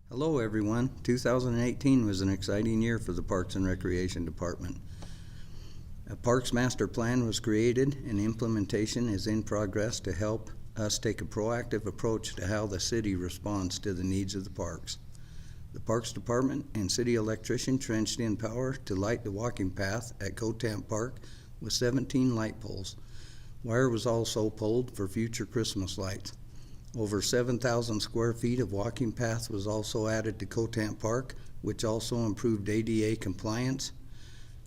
Hello everyone. 2018 was an exciting year for the Parks and Recreation Department. A Parks Master Plan was created and implementation is in progress to help us take a proactive approach to how the city responds to the needs of the parks. The Parks Department and city electrician trenched in power to light the walking path at Cotamp Park with 17 light poles. Wire was also pulled for future Christmas lights. Over 7,000 square feet of walking path was also added to Cotamp Park, which also improved ADA compliance.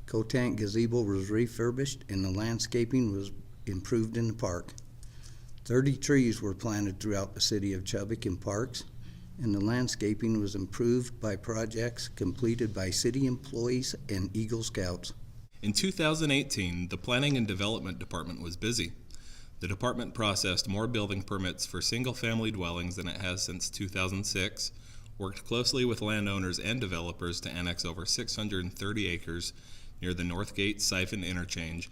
Cotamp gazebo was refurbished and the landscaping was improved in the park. 30 trees were planted throughout the city of Chubbuck in parks, and the landscaping was improved by projects completed by city employees and Eagle Scouts. In 2018, the Planning and Development Department was busy. The department processed more building permits for single-family dwellings than it has since 2006, worked closely with landowners and developers to annex over 630 acres near the Northgate Siphon Interchange,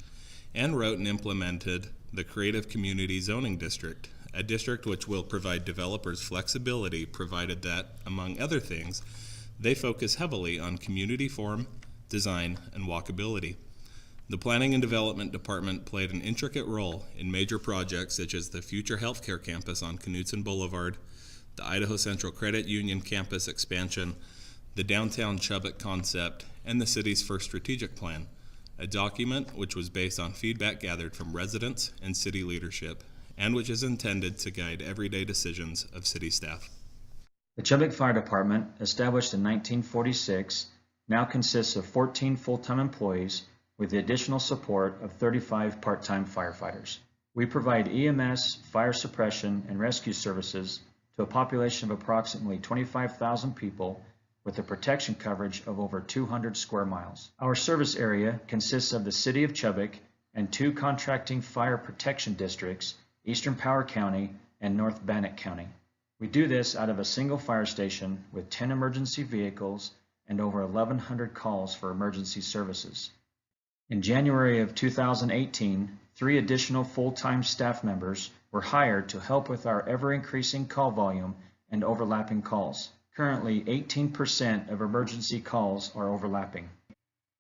and wrote and implemented the Creative Community Zoning District, a district which will provide developers flexibility provided that, among other things, they focus heavily on community form, design, and walkability. The Planning and Development Department played an intricate role in major projects such as the future healthcare campus on Knutson Boulevard, the Idaho Central Credit Union campus expansion, the downtown Chubbuck concept, and the city's first strategic plan, a document which was based on feedback gathered from residents and city leadership, and which is intended to guide everyday decisions of city staff. The Chubbuck Fire Department, established in 1946, now consists of 14 full-time employees with the additional support of 35 part-time firefighters. We provide EMS, fire suppression, and rescue services to a population of approximately 25,000 people with a protection coverage of over 200 square miles. Our service area consists of the City of Chubbuck and 2 contracting fire protection districts, Eastern Power County and North Bannock County. We do this out of a single fire station with 10 emergency vehicles and over 1,100 calls for emergency services. In January of 2018, 3 additional full-time staff members were hired to help with our ever-increasing call volume and overlapping calls. Currently, 18% of emergency calls are overlapping.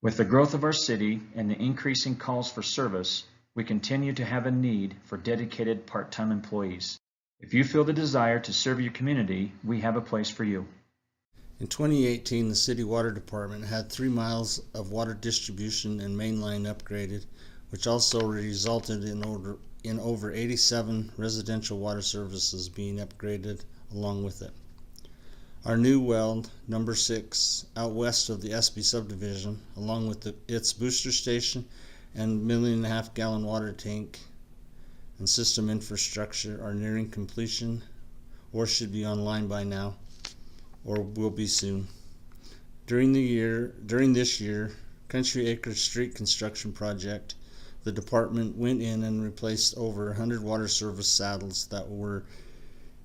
With the growth of our city and the increasing calls for service, we continue to have a need for dedicated part-time employees. If you feel the desire to serve your community, we have a place for you. In 2018, the City Water Department had 3 miles of water distribution and main line upgraded, which also resulted in over 87 residential water services being upgraded along with it. Our new well, number 6, out west of the SB subdivision, along with its booster station and 1.5 million gallon water tank and system infrastructure are nearing completion or should be online by now, or will be soon. During this year, Country Acres Street construction project, the department went in and replaced over 100 water service saddles that were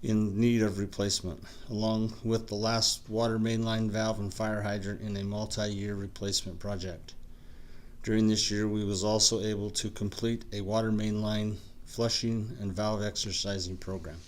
in need of replacement, along with the last water mainline valve and fire hydrant in a multi-year replacement project. During this year, we was also able to complete a water mainline flushing and valve exercising program.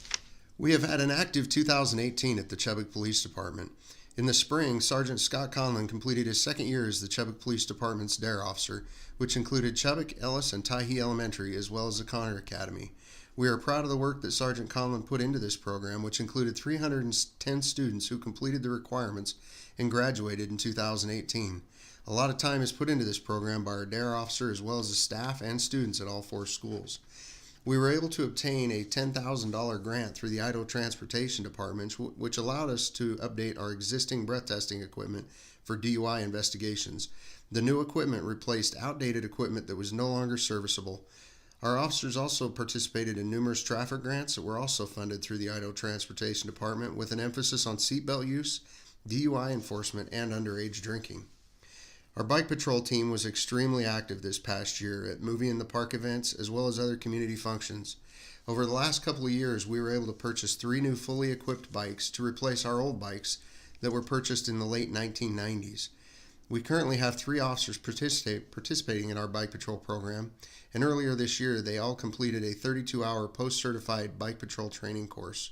We have had an active 2018 at the Chubbuck Police Department. In the spring, Sergeant Scott Conlon completed his 2nd year as the Chubbuck Police Department's DARE officer, which included Chubbuck, Ellis, and Tyhee Elementary, as well as the Connor Academy. We are proud of the work that Sergeant Conlon put into this program, which included 310 students who completed the requirements and graduated in 2018. A lot of time is put into this program by our DARE officer as well as the staff and students at all 4 schools. We were able to obtain a $10,000 grant through the Idaho Transportation Department, which allowed us to update our existing breath testing equipment for DUI investigations. The new equipment replaced outdated equipment that was no longer serviceable. Our officers also participated in numerous traffic grants that were also funded through the Idaho Transportation Department with an emphasis on seatbelt use, DUI enforcement, and underage drinking. Our bike patrol team was extremely active this past year at movie in the park events as well as other community functions. Over the last couple of years, we were able to purchase 3 new fully equipped bikes to replace our old bikes that were purchased in the late 1990s. We currently have 3 officers participating in our bike patrol program, and earlier this year they all completed a 32-hour post-certified bike patrol training course.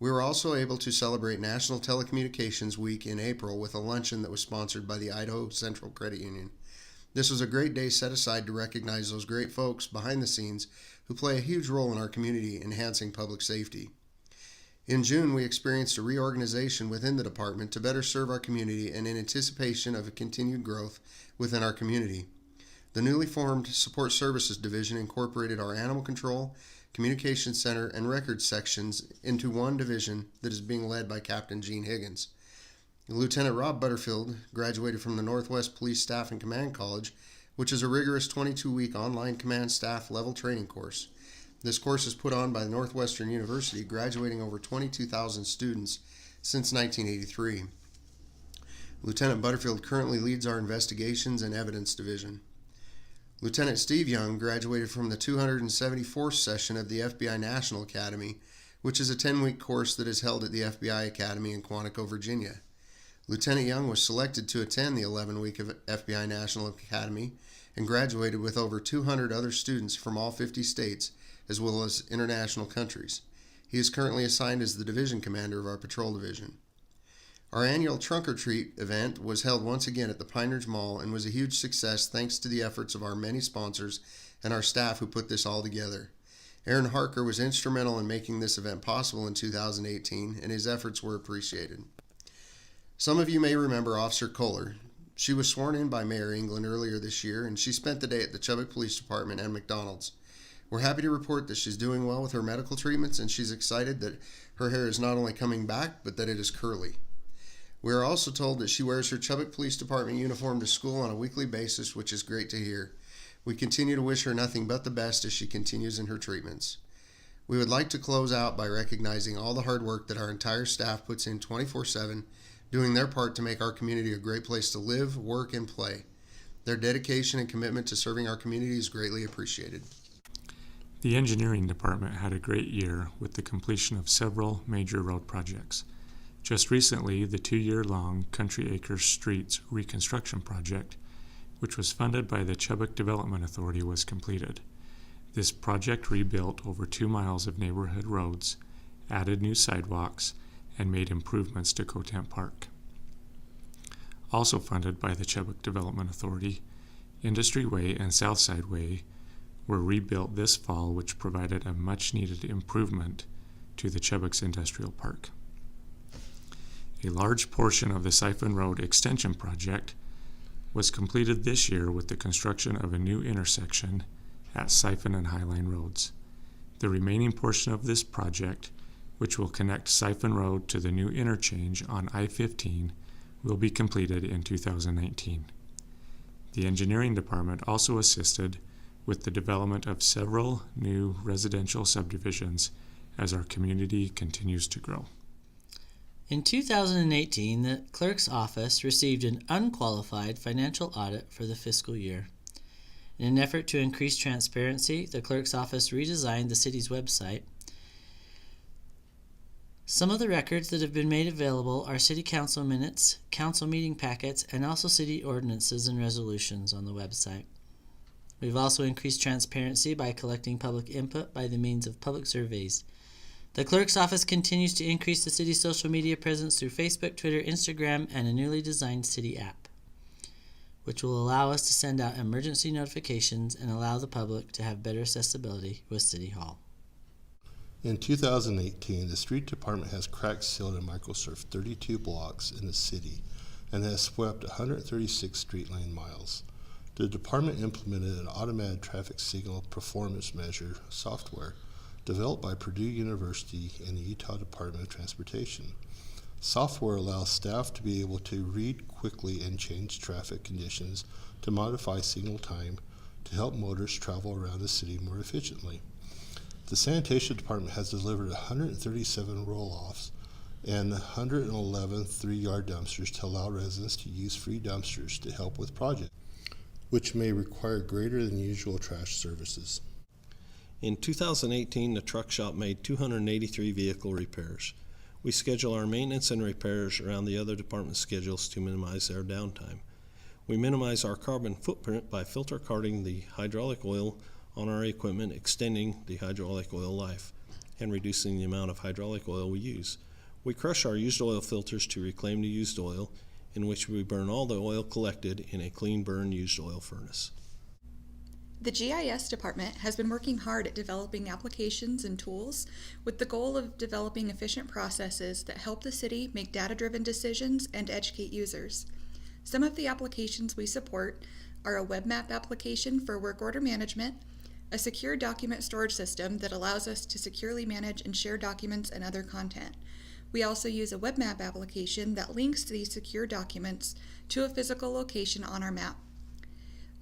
We were also able to celebrate National Telecommunications Week in April with a luncheon that was sponsored by the Idaho Central Credit Union. This was a great day set aside to recognize those great folks behind the scenes who play a huge role in our community enhancing public safety. In June, we experienced a reorganization within the department to better serve our community and in anticipation of a continued growth within our community. The newly formed Support Services Division incorporated our Animal Control, Communications Center, and Records sections into one division that is being led by Captain Gene Higgins. Lieutenant Rob Butterfield graduated from the Northwest Police Staff and Command College, which is a rigorous 22-week online command staff level training course. This course is put on by Northwestern University, graduating over 22,000 students since 1983. Lieutenant Butterfield currently leads our Investigations and Evidence Division. Lieutenant Steve Young graduated from the 274th session of the FBI National Academy, which is a 10-week course that is held at the FBI Academy in Quantico, Virginia. Lieutenant Young was selected to attend the 11-week of FBI National Academy and graduated with over 200 other students from all 50 states as well as international countries. He is currently assigned as the division commander of our patrol division. Our annual Trunk or Treat event was held once again at the Pine Ridge Mall and was a huge success thanks to the efforts of our many sponsors and our staff who put this all together. Aaron Harker was instrumental in making this event possible in 2018, and his efforts were appreciated. Some of you may remember Officer Kohler. She was sworn in by Mayor England earlier this year, and she spent the day at the Chubbuck Police Department and McDonald's. We're happy to report that she's doing well with her medical treatments, and she's excited that her hair is not only coming back, but that it is curly. We are also told that she wears her Chubbuck Police Department uniform to school on a weekly basis, which is great to hear. We continue to wish her nothing but the best as she continues in her treatments. We would like to close out by recognizing all the hard work that our entire staff puts in 24/7, doing their part to make our community a great place to live, work, and play. Their dedication and commitment to serving our community is greatly appreciated. The engineering department had a great year with the completion of several major road projects. Just recently, the 2-year-long Country Acres Streets reconstruction project, which was funded by the Chubbuck Development Authority, was completed. This project rebuilt over 2 miles of neighborhood roads, added new sidewalks, and made improvements to Cotent Park. Also funded by the Chubbuck Development Authority, Industry Way and Southside Way were rebuilt this fall, which provided a much-needed improvement to the Chubbuck's Industrial Park. A large portion of the Siphon Road extension project was completed this year with the construction of a new intersection at Siphon and Highline Roads. The remaining portion of this project, which will connect Siphon Road to the new interchange on I-15, will be completed in 2019. The engineering department also assisted with the development of several new residential subdivisions as our community continues to grow. In 2018, the clerk's office received an unqualified financial audit for the fiscal year. In an effort to increase transparency, the clerk's office redesigned the city's website. Some of the records that have been made available are city council minutes, council meeting packets, and also city ordinances and resolutions on the website. We've also increased transparency by collecting public input by the means of public surveys. The clerk's office continues to increase the city's social media presence through Facebook, Twitter, Instagram, and a newly designed city app, which will allow us to send out emergency notifications and allow the public to have better accessibility with City Hall. In 2018, the street department has crack sealed and microsurfed 32 blocks in the city and has swept 136 street lane miles. The department implemented an automated traffic signal performance measure software developed by Purdue University and the Utah Department of Transportation. Software allows staff to be able to read quickly and change traffic conditions to modify signal time to help motorists travel around the city more efficiently. The sanitation department has delivered 137 roll-offs and 111 3-yard dumpsters to allow residents to use free dumpsters to help with projects, which may require greater than usual trash services. In 2018, the truck shop made 283 vehicle repairs. We schedule our maintenance and repairs around the other department schedules to minimize their downtime. We minimize our carbon footprint by filter carding the hydraulic oil on our equipment, extending the hydraulic oil life. and reducing the amount of hydraulic oil we use. We crush our used oil filters to reclaim the used oil, in which we burn all the oil collected in a clean burn used oil furnace. The GIS department has been working hard at developing applications and tools with the goal of developing efficient processes that help the city make data-driven decisions and educate users. Some of the applications we support are a web map application for work order management, a secure document storage system that allows us to securely manage and share documents and other content. We also use a web map application that links these secure documents to a physical location on our map.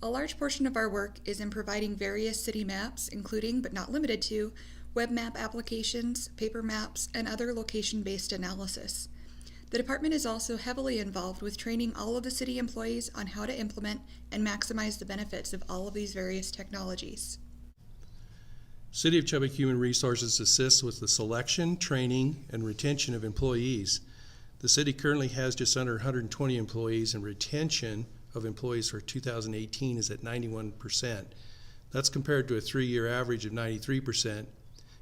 A large portion of our work is in providing various city maps, including but not limited to web map applications, paper maps, and other location-based analysis. The department is also heavily involved with training all of the city employees on how to implement and maximize the benefits of all of these various technologies. City of Chubbuck Human Resources assists with the selection, training, and retention of employees. The city currently has just under 120 employees, and retention of employees for 2018 is at 91%. That's compared to a 3-year average of 93%.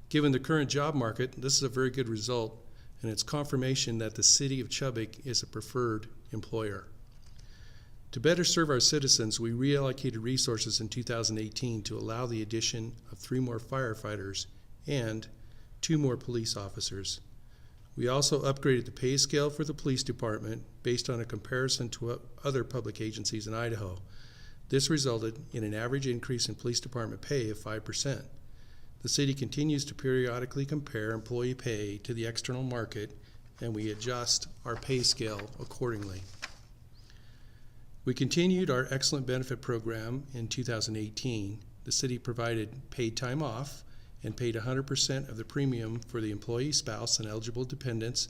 Given the current job market, this is a very good result, and it's confirmation that the city of Chubbuck is a preferred employer. To better serve our citizens, we reallocated resources in 2018 to allow the addition of 3 more firefighters and 2 more police officers. We also upgraded the pay scale for the police department based on a comparison to other public agencies in Idaho. This resulted in an average increase in police department pay of 5%. The city continues to periodically compare employee pay to the external market, and we adjust our pay scale accordingly. We continued our excellent benefit program in 2018. The city provided paid time off and paid 100% of the premium for the employee, spouse, and eligible dependents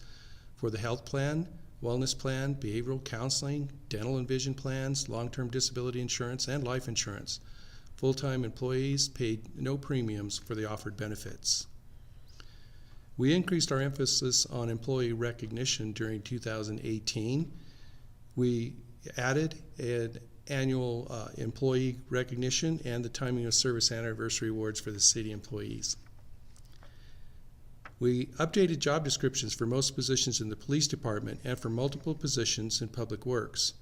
for the health plan, wellness plan, behavioral counseling, dental and vision plans, long-term disability insurance, and life insurance. Full-time employees paid no premiums for the offered benefits. We increased our emphasis on employee recognition during 2018. We added an annual employee recognition and the timing of service anniversary awards for the city employees. We updated job descriptions for most positions in the police department and for multiple positions in public works.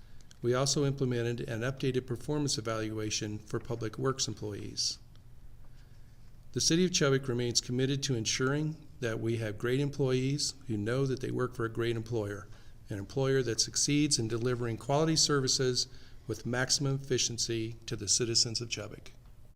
We also implemented an updated performance evaluation for public works employees. The city of Chubbuck remains committed to ensuring that we have great employees who know that they work for a great employer, an employer that succeeds in delivering quality services with maximum efficiency to the citizens of Chubbuck.